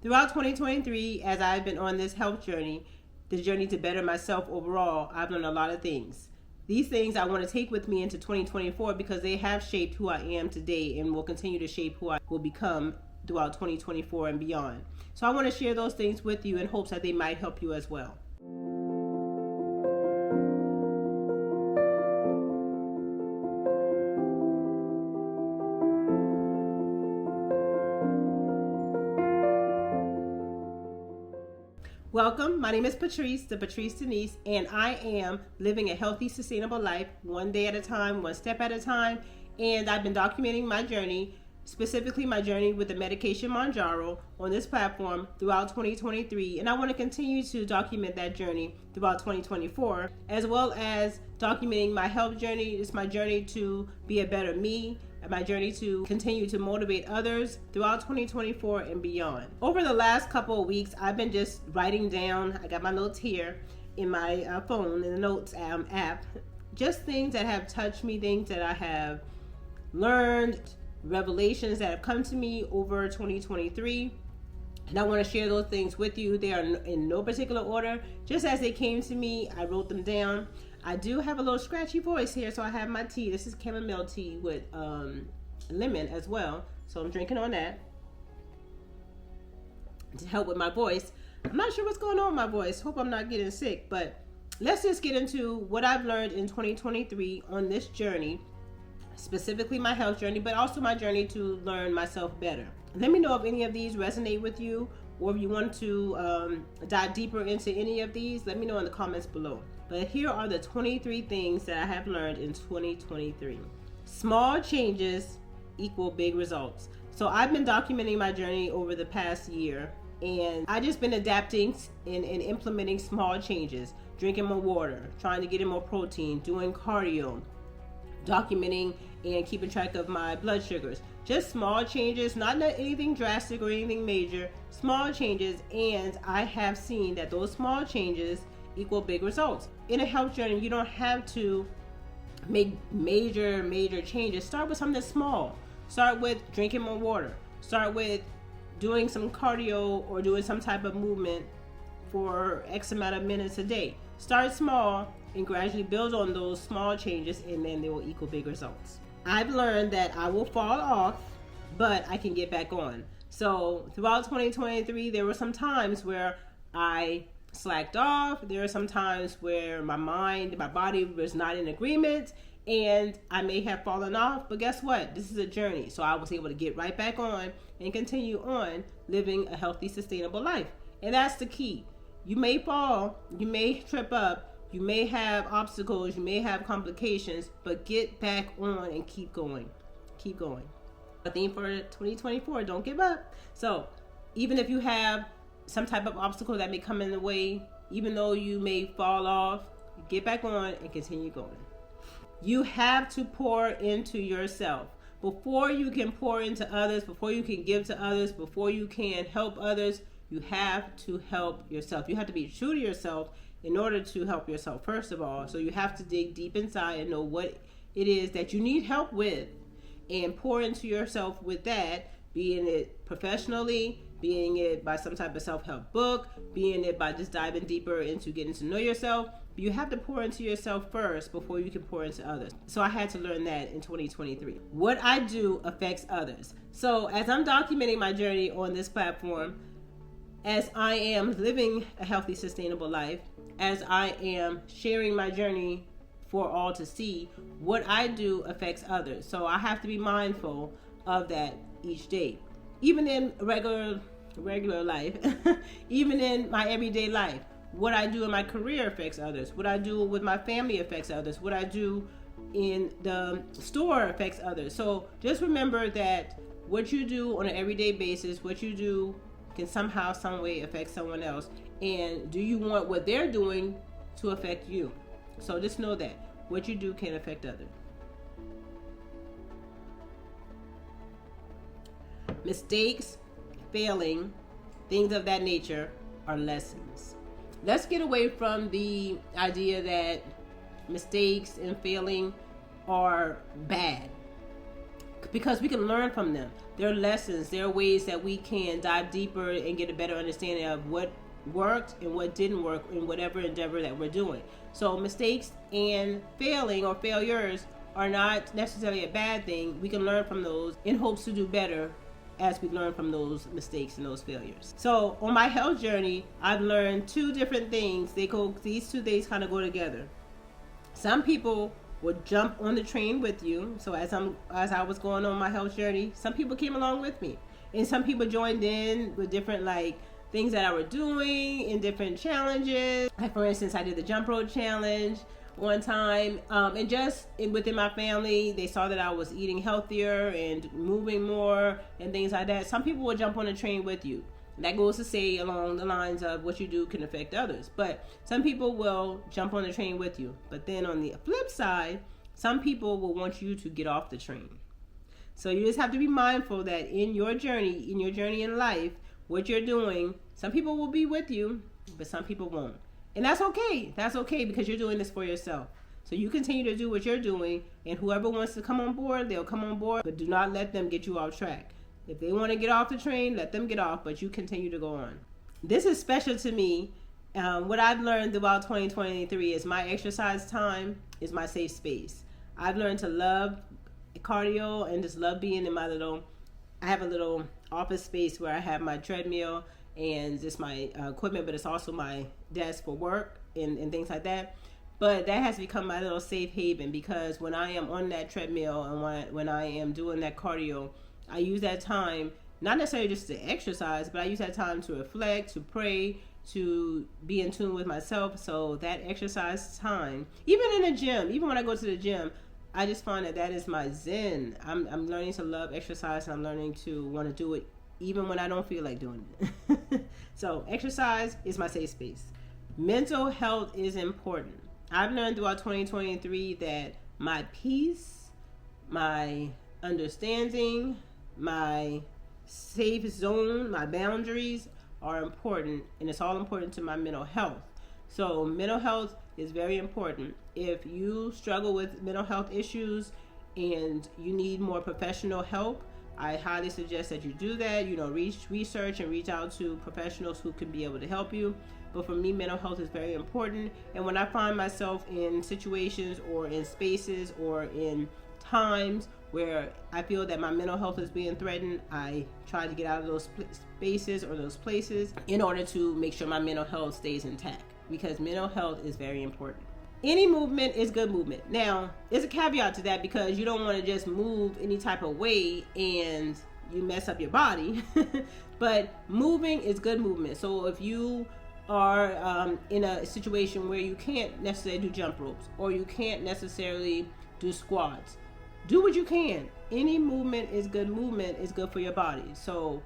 Throughout 2023, as I've been on this health journey, the journey to better myself overall, I've learned a lot of things. These things I want to take with me into 2024 because they have shaped who I am today and will continue to shape who I will become throughout 2024 and beyond. So I want to share those things with you in hopes that they might help you as well. Welcome, my name is Patrice, The.patrice.denise, and I am living a healthy, sustainable life, one day at a time, one step at a time, and I've been documenting my journey, specifically my journey with the medication Mounjaro on this platform throughout 2023, and I want to continue to document that journey throughout 2024, as well as documenting my health journey. It's my journey to be a better me, my journey to continue to motivate others throughout 2024 and beyond. Over the last couple of weeks, I've been just writing down, I got my notes here in my phone, in the notes app, just things that have touched me, things that I have learned, revelations that have come to me over 2023. And I want to share those things with you. They are in no particular order. Just as they came to me, I wrote them down. I do have a little scratchy voice here, so I have my tea. This is chamomile tea with lemon as well. So I'm drinking on that to help with my voice. I'm not sure what's going on with my voice. Hope I'm not getting sick, but let's just get into what I've learned in 2023 on this journey, specifically my health journey, but also my journey to learn myself better. Let me know if any of these resonate with you, or if you want to dive deeper into any of these. Let me know in the comments below. But here are the 23 things that I have learned in 2023. Small changes equal big results. So I've been documenting my journey over the past year, and I've just been adapting and implementing small changes. Drinking more water, trying to get in more protein, doing cardio, documenting and keeping track of my blood sugars. Just small changes, not anything drastic or anything major, small changes, and I have seen that those small changes equal big results. In a health journey, you don't have to make major changes. Start with something small. Start with drinking more water. Start with doing some cardio or doing some type of movement for X amount of minutes a day. Start small and gradually build on those small changes, and then they will equal big results. I've learned that I will fall off, but I can get back on. So throughout 2023, there were some times where I slacked off. There are some times where my body was not in agreement, and I may have fallen off, but guess what? This is a journey. So I was able to get right back on and continue on living a healthy, sustainable life. And that's the key. You may fall, you may trip up, you may have obstacles, you may have complications, but get back on and keep going. Keep going. The theme for 2024, don't give up. So even if you have some type of obstacle that may come in the way, even though you may fall off, get back on and continue going. You have to pour into yourself. Before you can pour into others, before you can give to others, before you can help others, you have to help yourself. You have to be true to yourself in order to help yourself, first of all. So you have to dig deep inside and know what it is that you need help with, and pour into yourself with that, being it professionally, being it by some type of self-help book, being it by just diving deeper into getting to know yourself. But you have to pour into yourself first before you can pour into others. So I had to learn that in 2023. What I do affects others. So as I'm documenting my journey on this platform, as I am living a healthy, sustainable life, as I am sharing my journey for all to see, what I do affects others. So I have to be mindful of that each day. Even in regular life, even in my everyday life, what I do in my career affects others. What I do with my family affects others. What I do in the store affects others. So just remember that what you do on an everyday basis, what you do can somehow, some way affect someone else. And do you want what they're doing to affect you? So just know that what you do can affect others. Mistakes, failing, things of that nature are lessons. Let's get away from the idea that mistakes and failing are bad. because we can learn from them. There are lessons, there are ways that we can dive deeper and get a better understanding of what worked and what didn't work in whatever endeavor that we're doing. So mistakes and failing or failures are not necessarily a bad thing. We can learn from those in hopes to do better as we learn from those mistakes and those failures. So on my health journey, I've learned two different things. These two things kind of go together. Some people would jump on the train with you. So as I was going on my health journey, some people came along with me, and some people joined in with different things that I were doing in different challenges. Like for instance, I did the jump rope challenge one time, and just within my family, they saw that I was eating healthier and moving more and things like that. Some people will jump on the train with you. That goes to say along the lines of what you do can affect others. But some people will jump on the train with you. But then on the flip side, some people will want you to get off the train. So you just have to be mindful that in your journey in life, what you're doing, some people will be with you, but some people won't. And that's okay. That's okay, because you're doing this for yourself. So you continue to do what you're doing, and whoever wants to come on board, they'll come on board, but do not let them get you off track. If they want to get off the train, let them get off, but you continue to go on. This is special to me. What I've learned throughout 2023 is my exercise time is my safe space. I've learned to love cardio and just love being in I have a little office space where I have my treadmill and just my equipment, but it's also my desk for work and things like that. But that has become my little safe haven, because when I am on that treadmill and when I am doing that cardio, I use that time, not necessarily just to exercise, but I use that time to reflect, to pray, to be in tune with myself. So that exercise time, even in the gym, even when I go to the gym, I just find that is my zen. I'm learning to love exercise, and I'm learning to want to do it even when I don't feel like doing it. So exercise is my safe space. Mental health is important. I've learned throughout 2023 that my peace, my understanding, my safe zone, my boundaries are important, and it's all important to my mental health. So mental health is very important. If you struggle with mental health issues and you need more professional help, I highly suggest that you do that. Research and reach out to professionals who can be able to help you. But for me, mental health is very important. And when I find myself in situations or in spaces or in times where I feel that my mental health is being threatened, I try to get out of those spaces or those places in order to make sure my mental health stays intact, because mental health is very important. Any movement is good movement. Now, there's a caveat to that, because you don't want to just move any type of way and you mess up your body. But moving is good movement. So if you are in a situation where you can't necessarily do jump ropes, or you can't necessarily do squats, do what you can. Any movement is good movement, is good for your body. So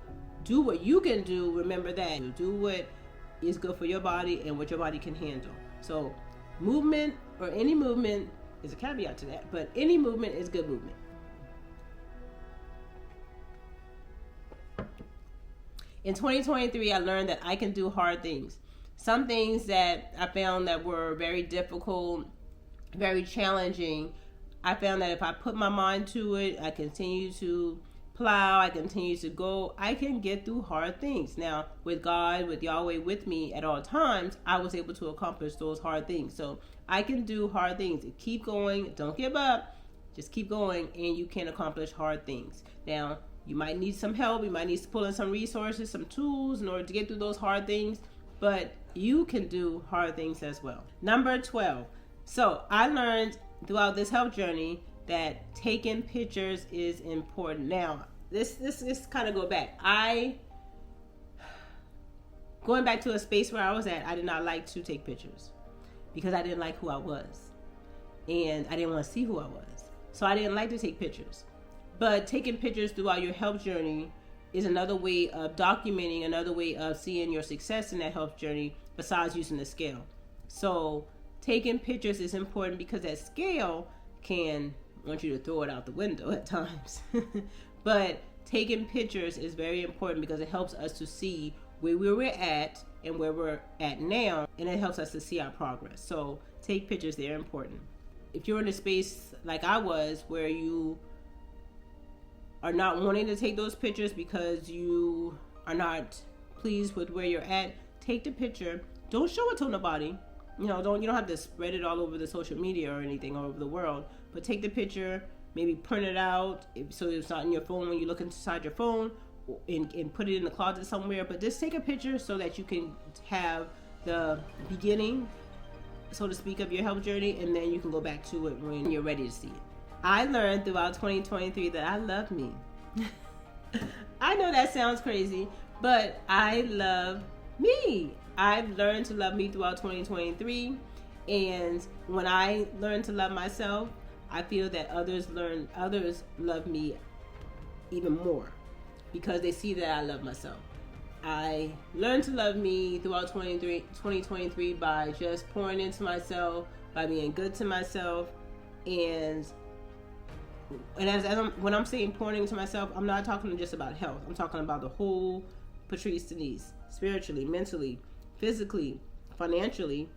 do what you can do. Remember that. Do what is good for your body and what your body can handle. So movement, or any movement, is a caveat to that, but any movement is good movement. In 2023, I learned that I can do hard things. Some things that I found that were very difficult, very challenging, I found that if I put my mind to it, I continue to plow, I continue to go, I can get through hard things. Now, with God, with Yahweh with me at all times, I was able to accomplish those hard things. So I can do hard things. Keep going. Don't give up. Just keep going, and you can accomplish hard things. Now, you might need some help. You might need to pull in some resources, some tools in order to get through those hard things, but you can do hard things as well. Number 12. So I learned throughout this health journey that taking pictures is important. Now, this kind of go back. Going back to a space where I was at, I did not like to take pictures because I didn't like who I was, and I didn't want to see who I was. So I didn't like to take pictures. But taking pictures throughout your health journey is another way of documenting, another way of seeing your success in that health journey besides using the scale. So taking pictures is important because that scale can want you to throw it out the window at times. But taking pictures is very important because it helps us to see where we're at and where we're at now, and it helps us to see our progress. So take pictures, they're important. If you're in a space like I was where you are not wanting to take those pictures because you are not pleased with where you're at, take the picture. Don't show it to nobody. You don't have to spread it all over the social media or anything all over the world. But take the picture, maybe print it out so it's not in your phone when you look inside your phone, and put it in the closet somewhere. But just take a picture so that you can have the beginning, so to speak, of your health journey, and then you can go back to it when you're ready to see it. I learned throughout 2023 that I love me. I know that sounds crazy, but I love me. I've learned to love me throughout 2023, and when I learn to love myself, I feel that others love me even more because they see that I love myself. I learned to love me throughout 2023 by just pouring into myself, by being good to myself, and when I'm saying pouring into myself, I'm not talking just about health. I'm talking about the whole Patrice Denise, spiritually, mentally, physically, financially,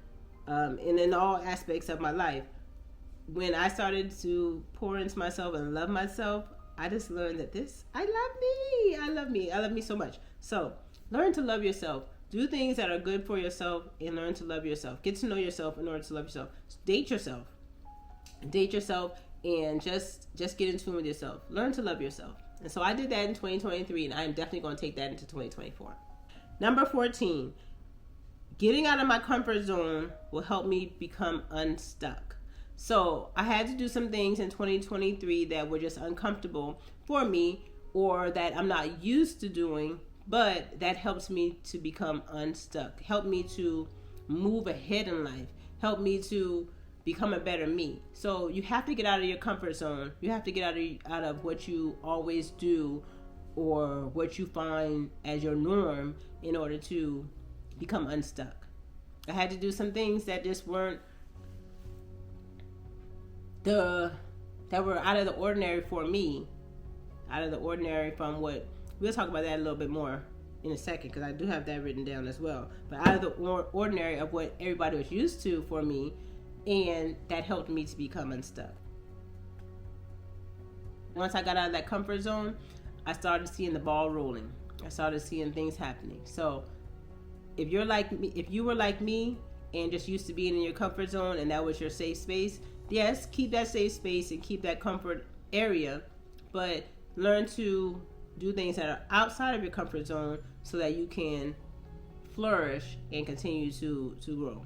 and in all aspects of my life. When I started to pour into myself and love myself, I just learned that I love me so much. So learn to love yourself. Do things that are good for yourself and learn to love yourself. Get to know yourself in order to love yourself. Date yourself and just get in tune with yourself. Learn to love yourself. And so I did that in 2023, and I'm definitely going to take that into 2024. Number 14, getting out of my comfort zone will help me become unstuck. So I had to do some things in 2023 that were just uncomfortable for me, or that I'm not used to doing, but that helps me to become unstuck, help me to move ahead in life, help me to become a better me. So you have to get out of your comfort zone. You have to get out of what you always do or what you find as your norm in order to become unstuck. I had to do some things that just weren't that were out of the ordinary for me, out of the ordinary from what, we'll talk about that a little bit more in a second because I do have that written down as well, but out of the ordinary of what everybody was used to for me, and that helped me to become unstuck. Once I got out of that comfort zone, I started seeing the ball rolling. I started seeing things happening. So if you were like me and just used to being in your comfort zone and that was your safe space, yes, keep that safe space and keep that comfort area, but learn to do things that are outside of your comfort zone so that you can flourish and continue to grow.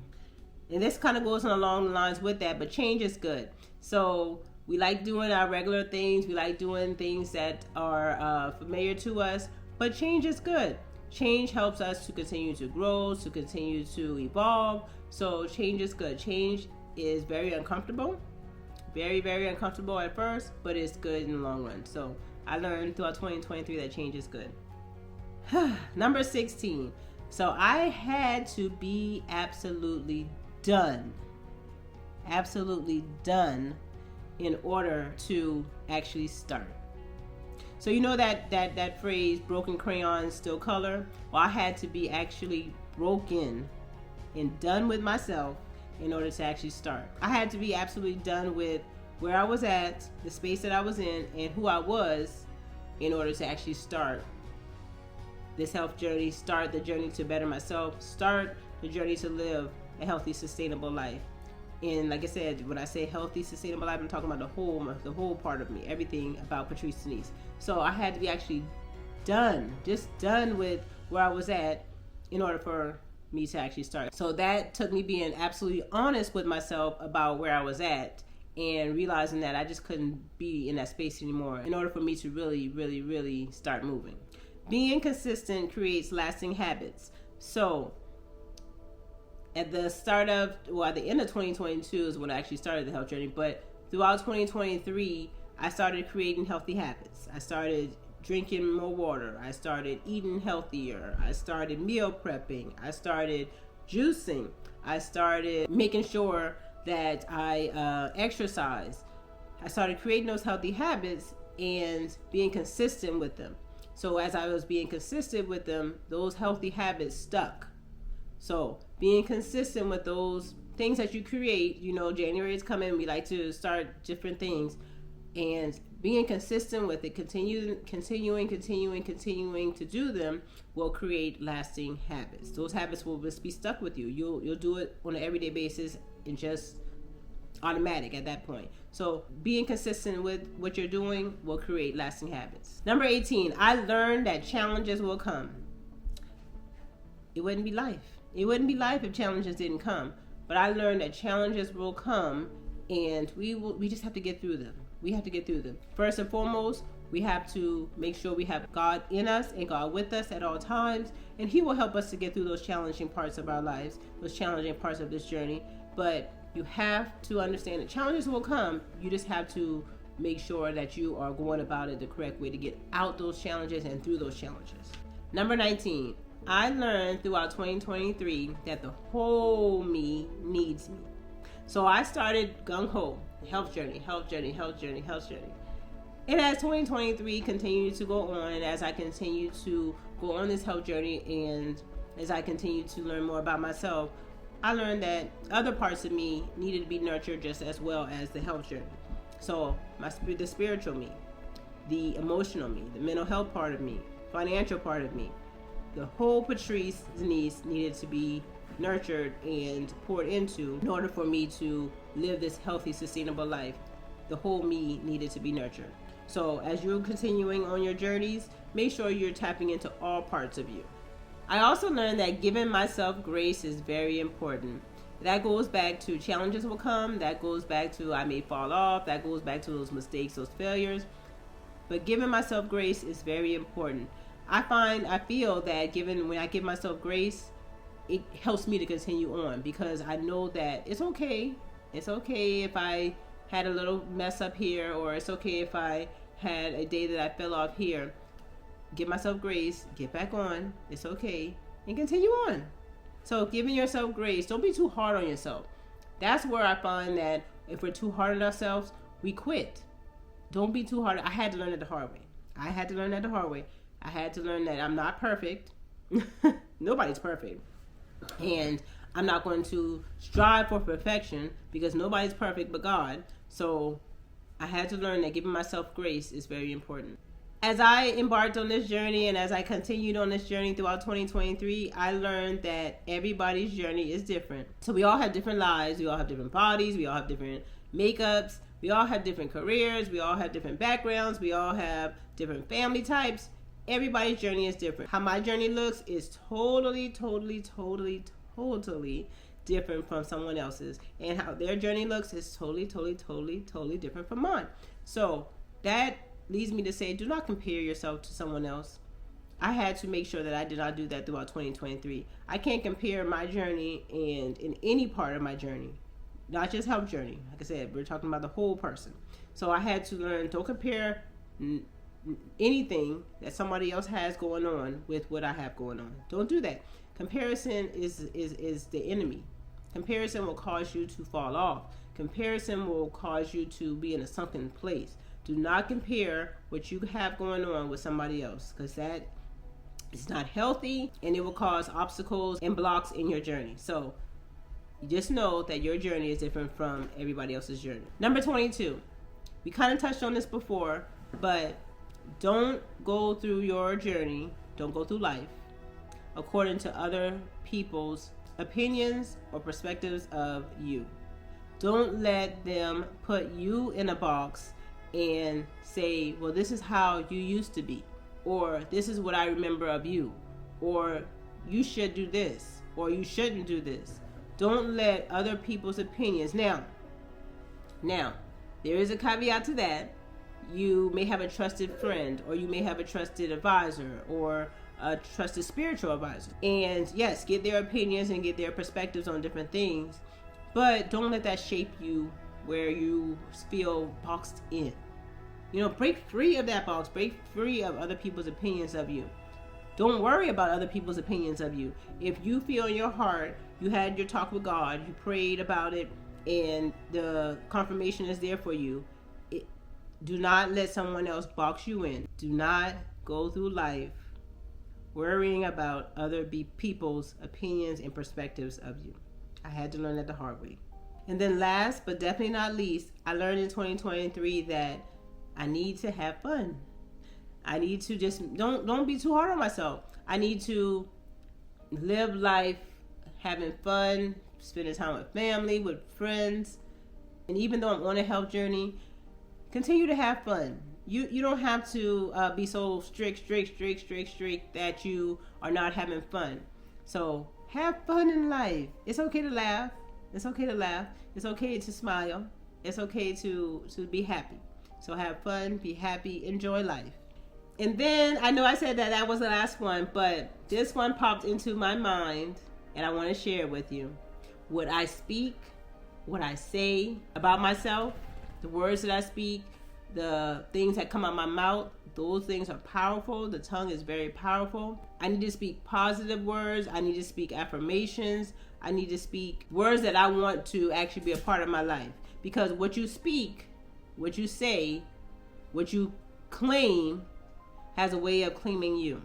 And this kind of goes along the lines with that, but change is good. So we like doing our regular things. We like doing things that are familiar to us, but change is good. Change helps us to continue to grow, to continue to evolve. So change is good. Change is very uncomfortable, very, very uncomfortable at first, but it's good in the long run. So I learned throughout 2023 that change is good. Number 16. So I had to be absolutely done in order to actually start. So you know that phrase, broken crayons still color? Well, I had to be actually broken and done with myself in order to actually start. I had to be absolutely done with where I was at, the space that I was in, and who I was in order to actually start this health journey, start the journey to better myself, start the journey to live a healthy, sustainable life. And like I said, when I say healthy, sustainable life, I'm talking about the whole part of me, everything about Patrice Denise. So I had to be actually done with where I was at in order for me to actually start. So that took me being absolutely honest with myself about where I was at and realizing that I just couldn't be in that space anymore in order for me to really, really, really start moving. Being consistent creates lasting habits. So at the end of 2022 is when I actually started the health journey, but throughout 2023, I started creating healthy habits. I started drinking more water. I started eating healthier. I started meal prepping. I started juicing. I started making sure that I exercise. I started creating those healthy habits and being consistent with them. So as I was being consistent with them, those healthy habits stuck. So being consistent with those things that you create, January is coming, we like to start different things, and being consistent with it, continuing to do them will create lasting habits. Those habits will just be stuck with you. You'll do it on an everyday basis and just automatic at that point. So being consistent with what you're doing will create lasting habits. Number 18, I learned that challenges will come. It wouldn't be life. It wouldn't be life if challenges didn't come. But I learned that challenges will come, and we just have to get through them. We have to get through them. First and foremost, we have to make sure we have God in us and God with us at all times, and He will help us to get through those challenging parts of our lives, those challenging parts of this journey. But you have to understand that challenges will come. You just have to make sure that you are going about it the correct way to get out those challenges and through those challenges. Number 19, I learned throughout 2023 that the whole me needs me. So I started gung-ho, health journey. And as 2023 continued to go on, and as I continue to go on this health journey, and as I continue to learn more about myself, I learned that other parts of me needed to be nurtured just as well as the health journey. So the spiritual me, the emotional me, the mental health part of me, financial part of me, the whole Thepatricedenise needed to be nurtured and poured into in order for me to live this healthy, sustainable life. The whole me needed to be nurtured. So as you're continuing on your journeys, make sure you're tapping into all parts of you. I also learned that giving myself grace is very important. That goes back to challenges will come. That goes back to I may fall off. That goes back to those mistakes, those failures. But giving myself grace is very important. I feel that when I give myself grace, it helps me to continue on, because I know that it's okay. It's okay if I had a little mess up here, or it's okay if I had a day that I fell off here. Give myself grace, get back on, it's okay, and continue on. So giving yourself grace, don't be too hard on yourself. That's where I find that if we're too hard on ourselves, we quit. Don't be too hard. I had to learn it the hard way. I had to learn that I'm not perfect. Nobody's perfect. And I'm not going to strive for perfection, because nobody's perfect but God. So I had to learn that giving myself grace is very important. As I embarked on this journey, and as I continued on this journey throughout 2023, I learned that everybody's journey is different. So we all have different lives, we all have different bodies, we all have different makeups, we all have different careers, we all have different backgrounds, we all have different family types. Everybody's journey is different. How my journey looks is totally different from someone else's. And how their journey looks is totally different from mine. So that leads me to say, do not compare yourself to someone else. I had to make sure that I did not do that throughout 2023. I can't compare my journey and in any part of my journey, not just health journey. Like I said, we're talking about the whole person. So I had to learn, don't compare anything that somebody else has going on with what I have going on. Don't do that. Comparison is the enemy. Comparison will cause you to fall off. Comparison will cause you to be in a sunken place. Do not compare what you have going on with somebody else, because that is not healthy, and it will cause obstacles and blocks in your journey. So you just know that your journey is different from everybody else's journey. Number 22. We kind of touched on this before, but don't go through your journey, don't go through life according to other people's opinions or perspectives of you. Don't let them put you in a box and say, well, this is how you used to be, or this is what I remember of you, or you should do this, or you shouldn't do this. Don't let other people's opinions. Now, there is a caveat to that. You may have a trusted friend, or you may have a trusted advisor, or a trusted spiritual advisor. And yes, get their opinions and get their perspectives on different things, but don't let that shape you where you feel boxed in. Break free of that box. Break free of other people's opinions of you. Don't worry about other people's opinions of you. If you feel in your heart, you had your talk with God, you prayed about it, and the confirmation is there for you, do not let someone else box you in. Do not go through life worrying about other people's opinions and perspectives of you. I had to learn that the hard way. And then last, but definitely not least, I learned in 2023 that I need to have fun. I need to just don't be too hard on myself. I need to live life having fun, spending time with family, with friends. And even though I'm on a health journey, continue to have fun. You don't have to be so strict that you are not having fun. So have fun in life. It's okay to laugh. It's okay to laugh. It's okay to smile. It's okay to be happy. So have fun, be happy, enjoy life. And then I know I said that was the last one, but this one popped into my mind and I want to share it with you. What I speak, what I say about myself, the words that I speak, the things that come out my mouth, those things are powerful. The tongue is very powerful. I need to speak positive words. I need to speak affirmations. I need to speak words that I want to actually be a part of my life. Because what you speak, what you say, what you claim has a way of claiming you.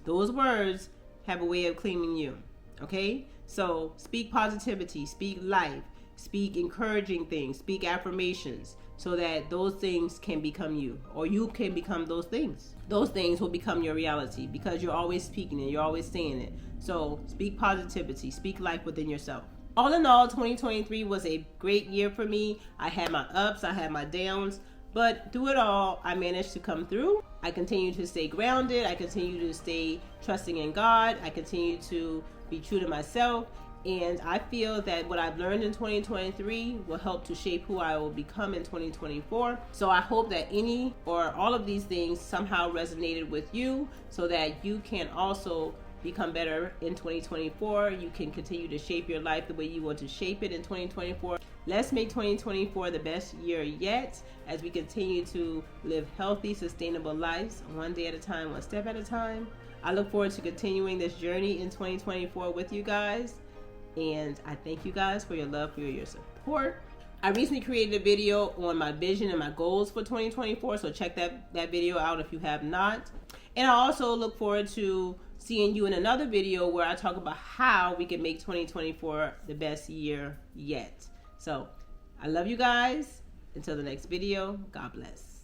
Those words have a way of claiming you. Okay? So speak positivity, speak life, speak encouraging things, speak affirmations, so that those things can become you, or you can become those things. Those things will become your reality because you're always speaking it, you're always saying it. So speak positivity, speak life within yourself. All in all, 2023 was a great year for me. I had my ups, I had my downs, but through it all, I managed to come through. I continue to stay grounded. I continue to stay trusting in God. I continue to be true to myself. And I feel that what I've learned in 2023 will help to shape who I will become in 2024. So I hope that any or all of these things somehow resonated with you so that you can also become better in 2024. You can continue to shape your life the way you want to shape it in 2024. Let's make 2024 the best year yet as we continue to live healthy, sustainable lives one day at a time, one step at a time. I look forward to continuing this journey in 2024 with you guys. And I thank you guys for your love, for your support. I recently created a video on my vision and my goals for 2024. So check that video out if you have not. And I also look forward to seeing you in another video where I talk about how we can make 2024 the best year yet. So I love you guys. Until the next video, God bless.